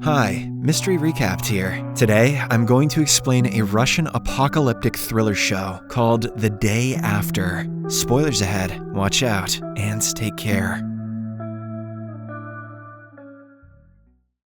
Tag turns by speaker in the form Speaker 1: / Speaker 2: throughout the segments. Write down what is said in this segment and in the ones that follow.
Speaker 1: Hi, Mystery Recapped here. Today, I'm going to explain a Russian apocalyptic thriller show called The Day After. Spoilers ahead, watch out, and take care.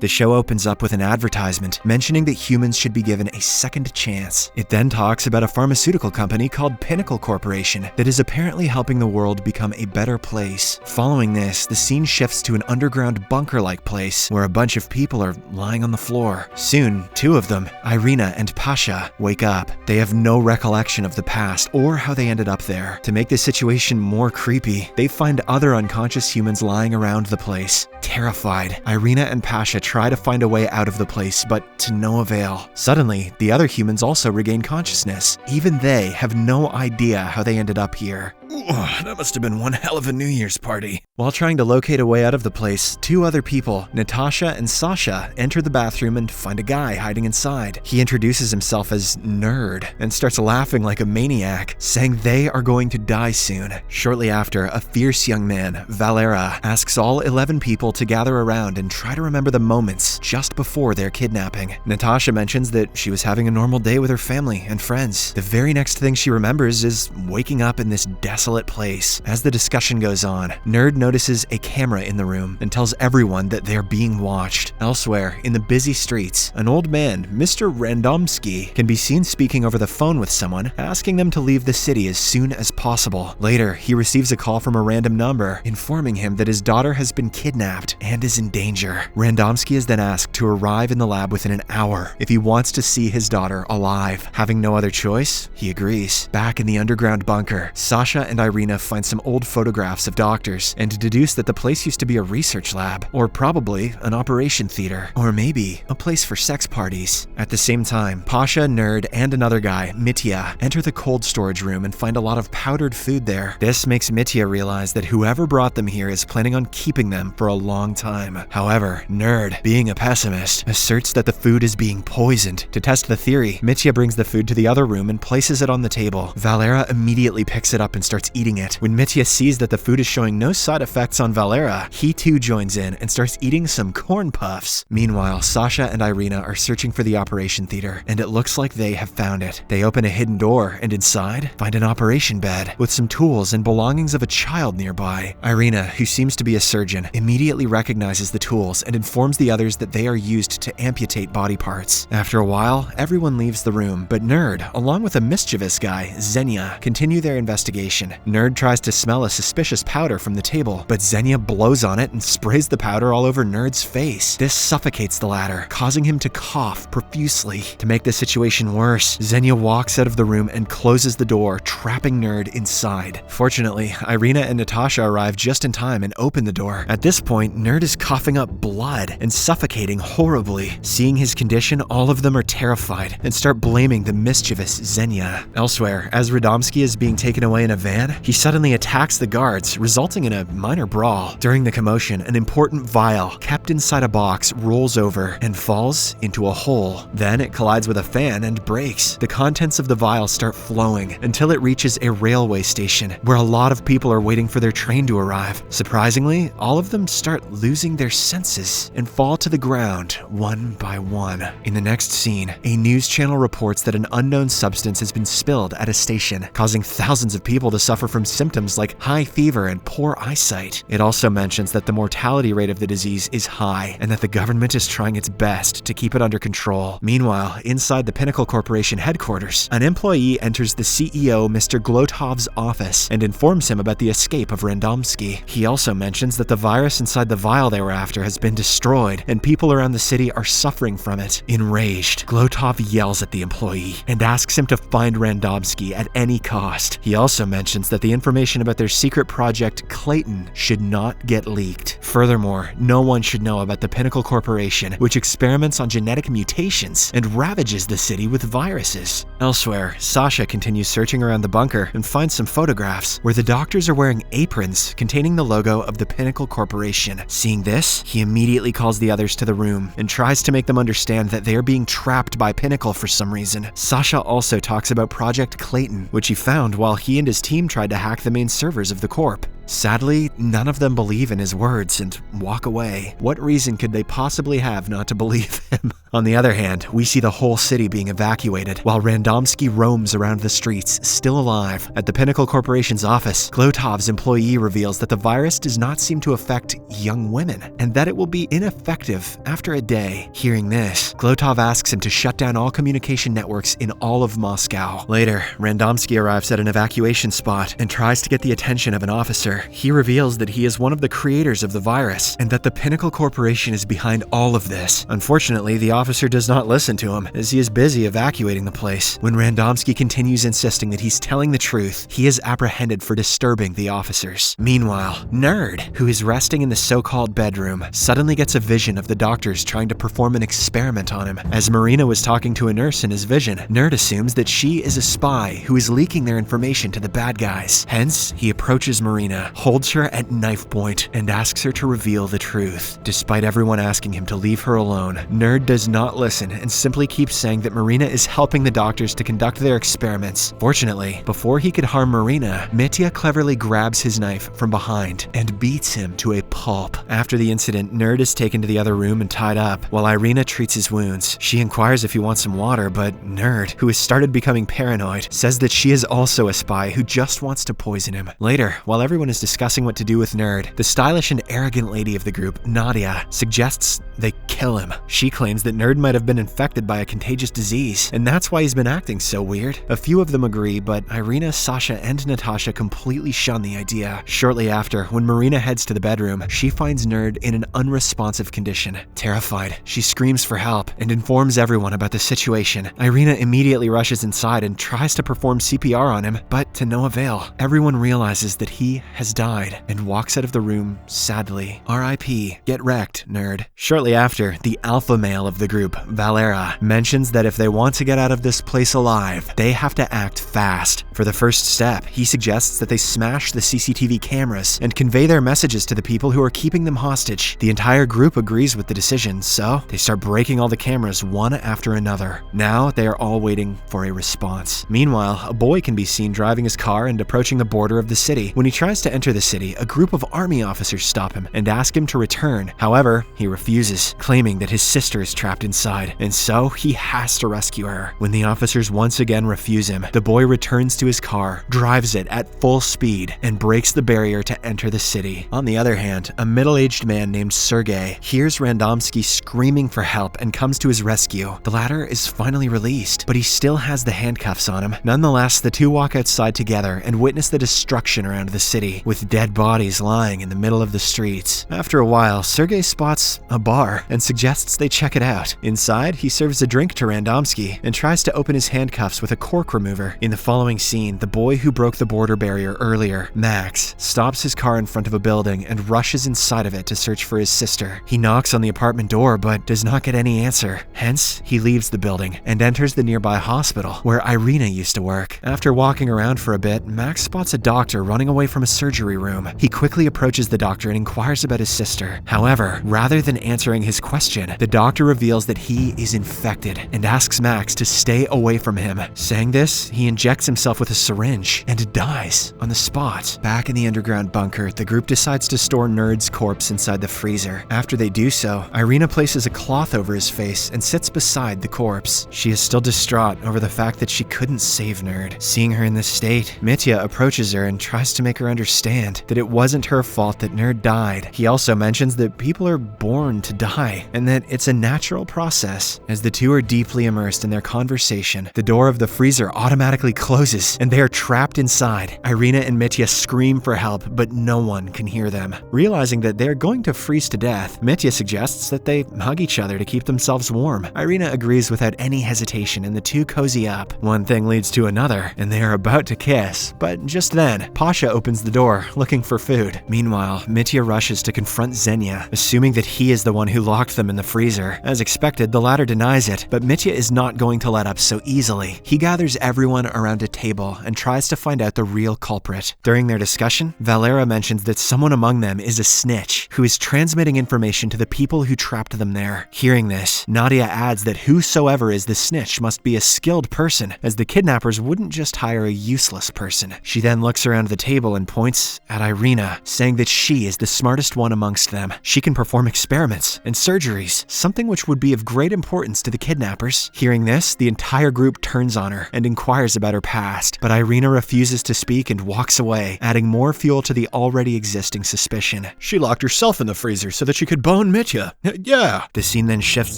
Speaker 1: The show opens up with an advertisement mentioning that humans should be given a second chance. It then talks about a pharmaceutical company called Pinnacle Corporation that is apparently helping the world become a better place. Following this, the scene shifts to an underground bunker-like place where a bunch of people are lying on the floor. Soon, two of them, Irina and Pasha, wake up. They have no recollection of the past or how they ended up there. To make the situation more creepy, they find other unconscious humans lying around the place. Terrified, Irina and Pasha try to find a way out of the place, but to no avail. Suddenly, the other humans also regain consciousness. Even they have no idea how they ended up here. That must have been one hell of a New Year's party. While trying to locate a way out of the place, two other people, Natasha and Sasha, enter the bathroom and find a guy hiding inside. He introduces himself as Nerd and starts laughing like a maniac, saying they are going to die soon. Shortly after, a fierce young man, Valera, asks all 11 people to gather around and try to remember the moments just before their kidnapping. Natasha mentions that she was having a normal day with her family and friends. The very next thing she remembers is waking up in this desolate place. As the discussion goes on, Nerd notices a camera in the room and tells everyone that they're being watched. Elsewhere, in the busy streets, an old man, Mr. Randomsky, can be seen speaking over the phone with someone, asking them to leave the city as soon as possible. Later, he receives a call from a random number, informing him that his daughter has been kidnapped and is in danger. Randomsky is then asked to arrive in the lab within an hour if he wants to see his daughter alive. Having no other choice, he agrees. Back in the underground bunker, Sasha and Irina find some old photographs of doctors and deduce that the place used to be a research lab, or probably an operation theater, or maybe a place for sex parties. At the same time, Pasha, Nerd, and another guy, Mitya, enter the cold storage room and find a lot of powdered food there. This makes Mitya realize that whoever brought them here is planning on keeping them for a long time. However, Nerd, being a pessimist, asserts that the food is being poisoned. To test the theory, Mitya brings the food to the other room and places it on the table. Valera immediately picks it up and starts eating it. When Mitya sees that the food is showing no side effects on Valera, he too joins in and starts eating some corn puffs. Meanwhile, Sasha and Irina are searching for the operation theater, and it looks like they have found it. They open a hidden door and inside find an operation bed with some tools and belongings of a child nearby. Irina, who seems to be a surgeon, immediately recognizes the tools and informs the others that they are used to amputate body parts. After a while, everyone leaves the room, but Nerd, along with a mischievous guy, Xenia, continue their investigation. Nerd tries to smell a suspicious powder from the table, but Xenia blows on it and sprays the powder all over Nerd's face. This suffocates the latter, causing him to cough profusely. To make the situation worse, Xenia walks out of the room and closes the door, trapping Nerd inside. Fortunately, Irina and Natasha arrive just in time and open the door. At this point, Nerd is coughing up blood and suffocating horribly. Seeing his condition, all of them are terrified and start blaming the mischievous Xenia. Elsewhere, as Radomski is being taken away in a van, he suddenly attacks the guards, resulting in a minor brawl. During the commotion, an important vial kept inside a box rolls over and falls into a hole. Then it collides with a fan and breaks. The contents of the vial start flowing until it reaches a railway station where a lot of people are waiting for their train to arrive. Surprisingly, all of them start losing their senses and fall to the ground one by one. In the next scene, a news channel reports that an unknown substance has been spilled at a station, causing thousands of people to suffer from symptoms like high fever and poor eyesight. It also mentions that the mortality rate of the disease is high and that the government is trying its best to keep it under control. Meanwhile, inside the Pinnacle Corporation headquarters, an employee enters the CEO Mr. Glotov's office and informs him about the escape of Randomsky. He also mentions that the virus inside the vial they were after has been destroyed and people around the city are suffering from it. Enraged, Glotov yells at the employee and asks him to find Randomsky at any cost. He also mentions that the information about their secret project Clayton should not get leaked. Furthermore, no one should know about the Pinnacle Corporation, which experiments on genetic mutations and ravages the city with viruses. Elsewhere, Sasha continues searching around the bunker and finds some photographs where the doctors are wearing aprons containing the logo of the Pinnacle Corporation. Seeing this, he immediately calls the others to the room and tries to make them understand that they are being trapped by Pinnacle for some reason. Sasha also talks about Project Clayton, which he found while he and his team tried to hack the main servers of the Corp. Sadly, none of them believe in his words and walk away. What reason could they possibly have not to believe him? On the other hand, we see the whole city being evacuated while Randomski roams around the streets, still alive. At the Pinnacle Corporation's office, Glotov's employee reveals that the virus does not seem to affect young women and that it will be ineffective after a day. Hearing this, Glotov asks him to shut down all communication networks in all of Moscow. Later, Randomski arrives at an evacuation spot and tries to get the attention of an officer. He reveals that he is one of the creators of the virus and that the Pinnacle Corporation is behind all of this. Unfortunately, the officer does not listen to him as he is busy evacuating the place. When Randomski continues insisting that he's telling the truth, he is apprehended for disturbing the officers. Meanwhile, Nerd, who is resting in the so-called bedroom, suddenly gets a vision of the doctors trying to perform an experiment on him. As Marina was talking to a nurse in his vision, Nerd assumes that she is a spy who is leaking their information to the bad guys. Hence, he approaches Marina, holds her at knife point, and asks her to reveal the truth. Despite everyone asking him to leave her alone, Nerd does not listen and simply keeps saying that Marina is helping the doctors to conduct their experiments. Fortunately, before he could harm Marina, Mitya cleverly grabs his knife from behind and beats him to a pulp. After the incident, Nerd is taken to the other room and tied up, while Irina treats his wounds. She inquires if he wants some water, but Nerd, who has started becoming paranoid, says that she is also a spy who just wants to poison him. Later, while everyone is discussing what to do with Nerd, the stylish and arrogant lady of the group, Nadia, suggests they kill him. She claims that Nerd might have been infected by a contagious disease, and that's why he's been acting so weird. A few of them agree, but Irina, Sasha, and Natasha completely shun the idea. Shortly after, when Marina heads to the bedroom, she finds Nerd in an unresponsive condition. Terrified, she screams for help and informs everyone about the situation. Irina immediately rushes inside and tries to perform CPR on him, but to no avail. Everyone realizes that he has died and walks out of the room sadly. R.I.P. Get wrecked, Nerd. Shortly after, the alpha male of the group, Valera, mentions that if they want to get out of this place alive, they have to act fast. For the first step, he suggests that they smash the CCTV cameras and convey their messages to the people who are keeping them hostage. The entire group agrees with the decision, so they start breaking all the cameras one after another. Now they are all waiting for a response. Meanwhile, a boy can be seen driving his car and approaching the border of the city. When he tries to enter the city, a group of army officers stop him and ask him to return. However, he refuses, claiming that his sister is trapped inside, and so he has to rescue her. When the officers once again refuse him, the boy returns to his car, drives it at full speed, and breaks the barrier to enter the city. On the other hand, a middle-aged man named Sergei hears Randomski screaming for help and comes to his rescue. The latter is finally released, but he still has the handcuffs on him. Nonetheless, the two walk outside together and witness the destruction around the city, with dead bodies lying in the middle of the streets. After a while, Sergei spots a bar and suggests they check it out. Inside, he serves a drink to Randomski and tries to open his handcuffs with a cork remover. In the following scene, the boy who broke the border barrier earlier, Max, stops his car in front of a building and rushes inside of it to search for his sister. He knocks on the apartment door but does not get any answer. Hence, he leaves the building and enters the nearby hospital where Irina used to work. After walking around for a bit, Max spots a doctor running away from a surgery room. He quickly approaches the doctor and inquires about his sister. However, rather than answering his question, the doctor reveals that he is infected and asks Max to stay away from him. Saying this, he injects himself with a syringe and dies on the spot. Back in the underground bunker, the group decides to store Nerd's corpse inside the freezer. After they do so, Irina places a cloth over his face and sits beside the corpse. She is still distraught over the fact that she couldn't save Nerd. Seeing her in this state, Mitya approaches her and tries to make her understand that it wasn't her fault that Nerd died. He also mentions that people are born to die and that it's a natural process. As the two are deeply immersed in their conversation, the door of the freezer automatically closes and they are trapped inside. Irina and Mitya scream for help, but no one can hear them. Realizing that they're going to freeze to death, Mitya suggests that they hug each other to keep themselves warm. Irina agrees without any hesitation and the two cozy up. One thing leads to another and they are about to kiss, but just then, Pasha opens the door looking for food. Meanwhile, Mitya rushes to confront Xenia, assuming that he is the one who locked them in the freezer. As expected, the latter denies it, but Mitya is not going to let up so easily. He gathers everyone around a table and tries to find out the real culprit. During their discussion, Valera mentions that someone among them is a snitch who is transmitting information to the people who trapped them there. Hearing this, Nadia adds that whosoever is the snitch must be a skilled person, as the kidnappers wouldn't just hire a useless person. She then looks around the table and points at Irina, saying that she is the smartest one amongst them. She can perform experiments and surgeries, something which would be of great importance to the kidnappers. Hearing this, the entire group turns on her and inquires about her past, but Irina refuses to speak and walks away, adding more fuel to the already existing suspicion.
Speaker 2: She locked herself in the freezer so that she could bone Mitya. Yeah.
Speaker 1: The scene then shifts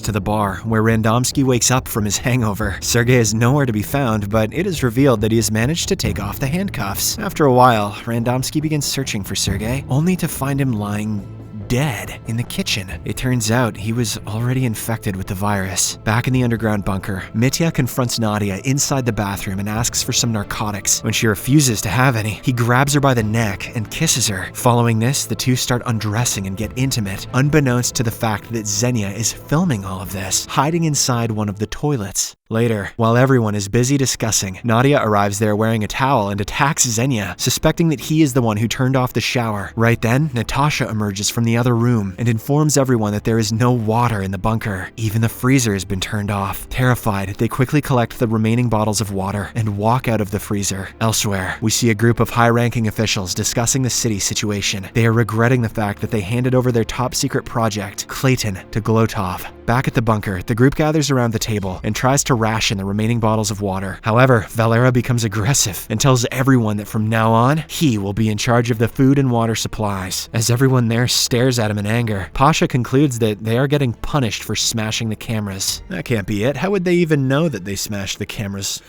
Speaker 1: to the bar, where Randomski wakes up from his hangover. Sergei is nowhere to be found, but it is revealed that he has managed to take off the handcuffs. After a while, Randomski begins searching for Sergei, only to find him lying dead in the kitchen. It turns out he was already infected with the virus. Back in the underground bunker, Mitya confronts Nadia inside the bathroom and asks for some narcotics. When she refuses to have any, he grabs her by the neck and kisses her. Following this, the two start undressing and get intimate, unbeknownst to the fact that Xenia is filming all of this, hiding inside one of the toilets. Later, while everyone is busy discussing, Nadia arrives there wearing a towel and attacks Xenia, suspecting that he is the one who turned off the shower. Right then, Natasha emerges from the other room and informs everyone that there is no water in the bunker. Even the freezer has been turned off. Terrified, they quickly collect the remaining bottles of water and walk out of the freezer. Elsewhere, we see a group of high-ranking officials discussing the city situation. They are regretting the fact that they handed over their top-secret project, Clayton, to Glotov. Back at the bunker, the group gathers around the table and tries to ration the remaining bottles of water. However, Valera becomes aggressive and tells everyone that from now on, he will be in charge of the food and water supplies. As everyone there stares at him in anger, Pasha concludes that they are getting punished for smashing the cameras.
Speaker 2: That can't be it. How would they even know that they smashed the cameras?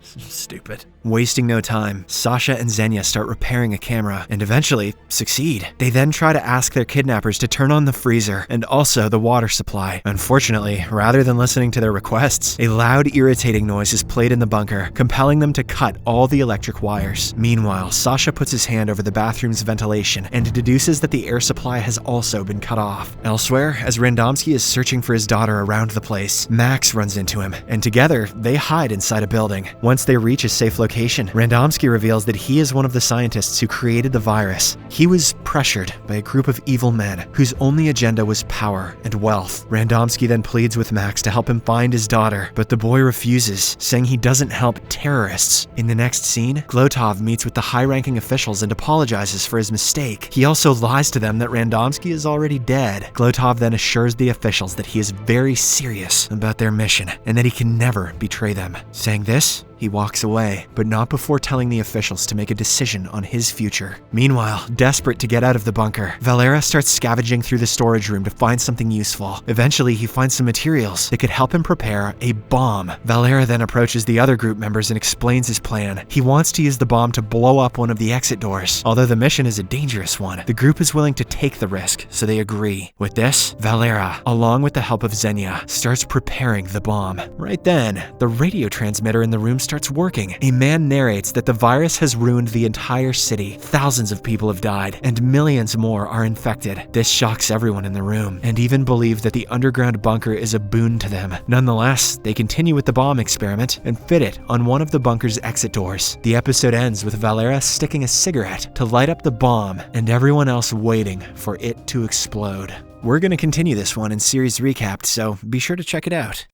Speaker 2: Stupid.
Speaker 1: Wasting no time, Sasha and Xenia start repairing a camera and eventually succeed. They then try to ask their kidnappers to turn on the freezer and also the water supply. Unfortunately, rather than listening to their requests, a loud, irritating noise is played in the bunker, compelling them to cut all the electric wires. Meanwhile, Sasha puts his hand over the bathroom's ventilation and deduces that the air supply has also been cut off. Elsewhere, as Randomski is searching for his daughter around the place, Max runs into him, and together, they hide inside a building. Once they reach a safe location, Randomski reveals that he is one of the scientists who created the virus. He was pressured by a group of evil men whose only agenda was power and wealth. Randomski then pleads with Max to help him find his daughter, but the boy refuses, saying he doesn't help terrorists. In the next scene, Glotov meets with the high-ranking officials and apologizes for his mistake. He also lies to them that Randomski is already dead. Glotov then assures the officials that he is very serious about their mission and that he can never betray them. Saying this, he walks away, but not before telling the officials to make a decision on his future. Meanwhile, desperate to get out of the bunker, Valera starts scavenging through the storage room to find something useful. Eventually, he finds some materials that could help him prepare a bomb. Valera then approaches the other group members and explains his plan. He wants to use the bomb to blow up one of the exit doors. Although the mission is a dangerous one, the group is willing to take the risk, so they agree. With this, Valera, along with the help of Xenia, starts preparing the bomb. Right then, the radio transmitter in the room starts working. A man narrates that the virus has ruined the entire city. Thousands of people have died, and millions more are infected. This shocks everyone in the room, and even believe that the underground bunker is a boon to them. Nonetheless, they continue with the bomb experiment and fit it on one of the bunker's exit doors. The episode ends with Valera sticking a cigarette to light up the bomb, and everyone else waiting for it to explode. We're going to continue this one in series recapped, so be sure to check it out.